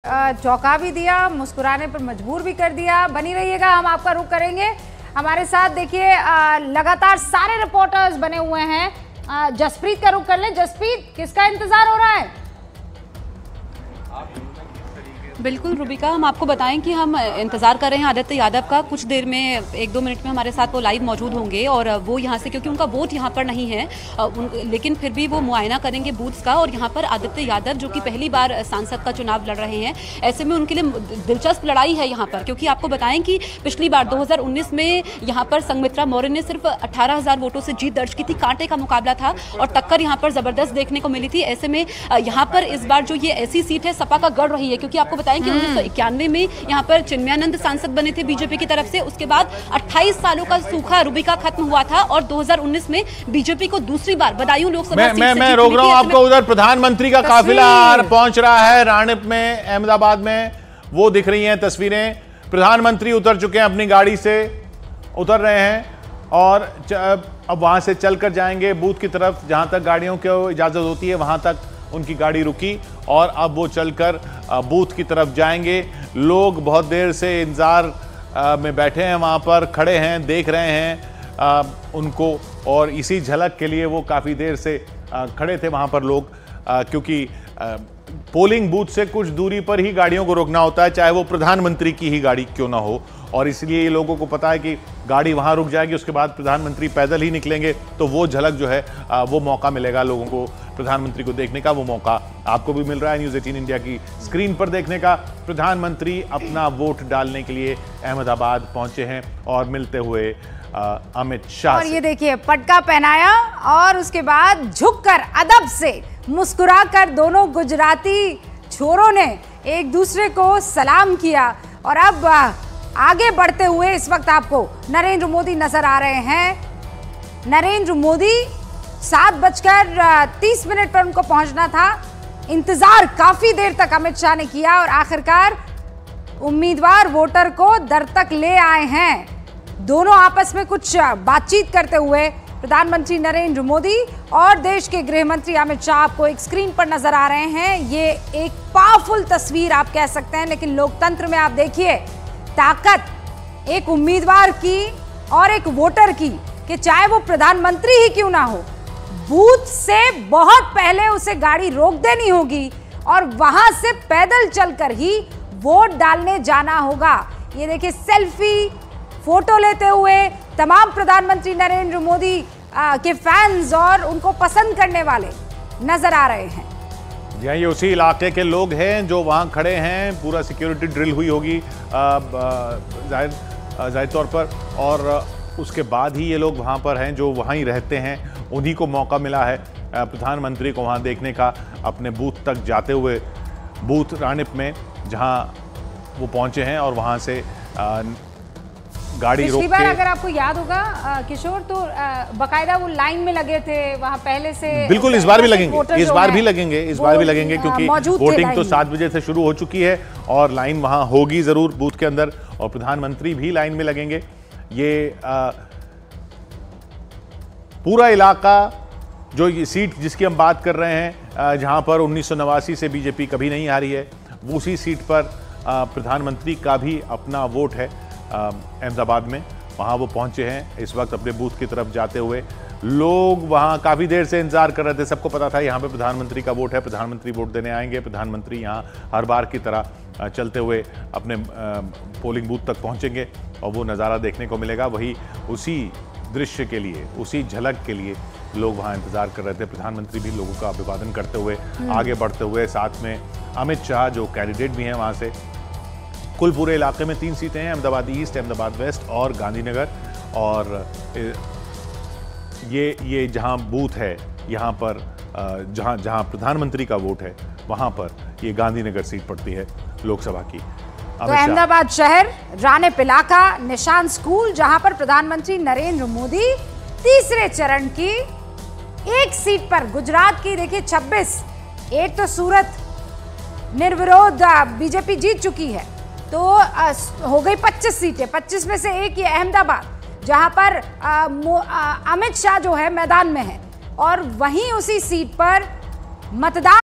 चौंका भी दिया, मुस्कुराने पर मजबूर भी कर दिया। बनी रहिएगा, हम आपका रुख करेंगे। हमारे साथ देखिए लगातार सारे रिपोर्टर्स बने हुए हैं। जसप्रीत का रुख कर लें। जसप्रीत, किसका इंतजार हो रहा है? बिल्कुल रुबिका, हम आपको बताएं कि हम इंतजार कर रहे हैं आदित्य यादव का। कुछ देर में 1-2 मिनट में हमारे साथ वो लाइव मौजूद होंगे और वो यहाँ से, क्योंकि उनका वोट यहाँ पर नहीं है, लेकिन फिर भी वो मुआयना करेंगे बूथ्स का। और यहाँ पर आदित्य यादव जो कि पहली बार सांसद का चुनाव लड़ रहे हैं, ऐसे में उनके लिए दिलचस्प लड़ाई है यहाँ पर। क्योंकि आपको बताएं कि पिछली बार 2019 में यहाँ पर संघमित्रा मौर्य ने सिर्फ 18,000 वोटों से जीत दर्ज की थी। कांटे का मुकाबला था और टक्कर यहाँ पर जबरदस्त देखने को मिली थी। ऐसे में यहाँ पर इस बार जो ये ऐसी सीट है सपा का गढ़ रही है, क्योंकि आपको कि 1991 में यहाँ पर चिन्मयानंद सांसद बने थे बीजेपी की तरफ से। उसके बाद 28 सालों का सूखा रुबिका खत्म हुआ था और 2019 में बीजेपी को दूसरी बार बदायूं लोकसभा सीट से मैं रोक रहा हूं आपको। उधर प्रधानमंत्री का काफिला पहुंच रहा है राणिप में, अहमदाबाद में। वो दिख रही हैं तस्वीरें। प्रधानमंत्री उतर चुके हैं, अपनी गाड़ी से उतर रहे हैं और अब वहां से चलकर जाएंगे बूथ की तरफ। जहां तक गाड़ियों को इजाजत होती है वहां तक उनकी गाड़ी रुकी और अब वो चलकर बूथ की तरफ जाएंगे। लोग बहुत देर से इंतजार में बैठे हैं, वहां पर खड़े हैं, देख रहे हैं उनको। और इसी झलक के लिए वो काफ़ी देर से खड़े थे वहां पर लोग, क्योंकि पोलिंग बूथ से कुछ दूरी पर ही गाड़ियों को रोकना होता है, चाहे वो प्रधानमंत्री की ही गाड़ी क्यों ना हो। और इसलिए ये लोगों को पता है कि गाड़ी वहां रुक जाएगी, उसके बाद प्रधानमंत्री पैदल ही निकलेंगे, तो वो झलक जो है वो मौका मिलेगा लोगों को प्रधानमंत्री को देखने का। वो मौका आपको भी मिल रहा है न्यूज़ 18 इंडिया की स्क्रीन पर देखने का। प्रधानमंत्री अपना वोट डालने के लिए अहमदाबाद पहुंचे हैं और मिलते हुए अमित शाह और ये देखिए पटका पहनाया और उसके बाद झुककर अदब से मुस्कुराकर दोनों गुजराती छोरों ने एक दूसरे को सलाम किया। और अब आगे बढ़ते हुए इस वक्त आपको नरेंद्र मोदी नजर आ रहे हैं। नरेंद्र मोदी 7:30 पर उनको पहुंचना था। इंतजार काफी देर तक अमित शाह ने किया और आखिरकार उम्मीदवार वोटर को दर तक ले आए हैं। दोनों आपस में कुछ बातचीत करते हुए प्रधानमंत्री नरेंद्र मोदी और देश के गृह मंत्री अमित शाह आपको एक स्क्रीन पर नजर आ रहे हैं। ये एक पावरफुल तस्वीर आप कह सकते हैं, लेकिन लोकतंत्र में आप देखिए ताकत एक उम्मीदवार की और एक वोटर की, कि चाहे वो प्रधानमंत्री ही क्यों ना हो, बूथ से बहुत पहले उसे गाड़ी रोक देनी होगी और वहां से पैदल चलकर ही वोट डालने जाना होगा। ये देखिए सेल्फी फोटो लेते हुए तमाम प्रधानमंत्री नरेंद्र मोदी के फैंस और उनको पसंद करने वाले नजर आ रहे हैं। ये उसी इलाके के लोग हैं जो वहाँ खड़े हैं। पूरा सिक्योरिटी ड्रिल हुई होगी जाहिर तौर पर, और उसके बाद ही ये लोग वहाँ पर हैं जो वहाँ ही रहते हैं। उन्हीं को मौका मिला है प्रधानमंत्री को वहाँ देखने का, अपने बूथ तक जाते हुए, बूथ राणिप में जहाँ वो पहुँचे हैं। और वहाँ से गाड़ी रोक के, पिछली बार अगर आपको याद होगा किशोर, तो बकायदा वो लाइन में लगे थे वहां पहले से। बिल्कुल इस बार भी लगेंगे, इस बार भी लगेंगे, क्योंकि वोटिंग तो 7 बजे से शुरू हो चुकी है और लाइन वहां होगी जरूर बूथ के अंदर, और प्रधानमंत्री भी लाइन में लगेंगे। ये पूरा इलाका, जो ये सीट जिसकी हम बात कर रहे हैं, जहां पर 1989 से बीजेपी कभी नहीं हारी है, उसी सीट पर प्रधानमंत्री का भी अपना वोट है अहमदाबाद में। वहाँ वो पहुँचे हैं इस वक्त अपने बूथ की तरफ जाते हुए। लोग वहाँ काफ़ी देर से इंतजार कर रहे थे, सबको पता था यहाँ पे प्रधानमंत्री का वोट है, प्रधानमंत्री वोट देने आएंगे। प्रधानमंत्री यहाँ हर बार की तरह चलते हुए अपने पोलिंग बूथ तक पहुँचेंगे और वो नज़ारा देखने को मिलेगा। वही उसी दृश्य के लिए, उसी झलक के लिए लोग वहाँ इंतजार कर रहे थे। प्रधानमंत्री भी लोगों का अभिवादन करते हुए आगे बढ़ते हुए, साथ में अमित शाह जो कैंडिडेट भी हैं वहाँ से। कुल पूरे इलाके में 3 सीटें हैं, अहमदाबाद ईस्ट, अहमदाबाद वेस्ट और गांधीनगर। और ये जहां बूथ है, यहाँ पर जहां प्रधानमंत्री का वोट है, वहां पर ये गांधीनगर सीट पड़ती है लोकसभा की। तो अहमदाबाद शहर, राणिप इलाका, निशान स्कूल, जहां पर प्रधानमंत्री नरेंद्र मोदी तीसरे चरण की एक सीट पर, गुजरात की देखिए 26, एक तो सूरत निर्विरोध बीजेपी जीत चुकी है, तो हो गई 25 सीटें। 25 में से एक ये अहमदाबाद, जहां पर अमित शाह जो है मैदान में है, और वहीं उसी सीट पर मतदान